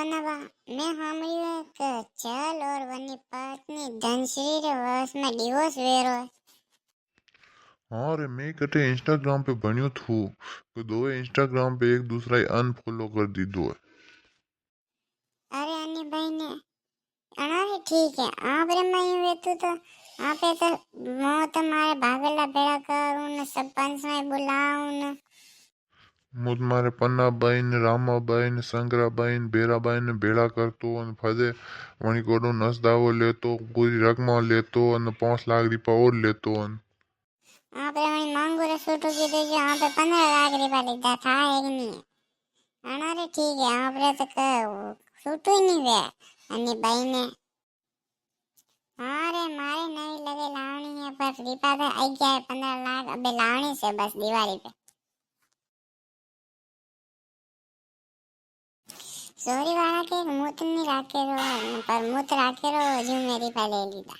बनवा मैं सामने कि चल और वनी पत्नी धनश्री रे वश में डिवोर्स वेरो। हाँ रे, मैं कटे इंस्टाग्राम पे बन्यो थू कि दोए इंस्टाग्राम पे एक दूसरा अनफॉलो कर दी दो। अरे अन्य भाई ने अनारे ठीक है आप रे मैं यूं वेतु तो आपे तो मौत मारे भागला भेड़ा करूं न सरपंच में बुलाऊं न। मुझ मारे पन्नाबाई ने रामाबाई ने संगराबाई ने बेराबाई ने भेड़ा करतो और फदे वणी कोडो नस दावो लेतो पूरी रकमा लेतो और 5 लाख रुपया और लेतो। आप रे वणी मांगू रे सूटू की दे जो आप 15 लाख रुपया लीधा था एक नहीं। अनारे ठीक है आप रे तो सूटू ही नहीं वे अन्य भाई ने। अरे मारे नहीं लगे लावणी है पर दीपा तो आई गया है 15 लाख अबे लावणी से बस दिवाली पे। सोरी वाला के मूत नहीं राखे रो पर मूत राखे रो जो मेरी पे ले लीधा।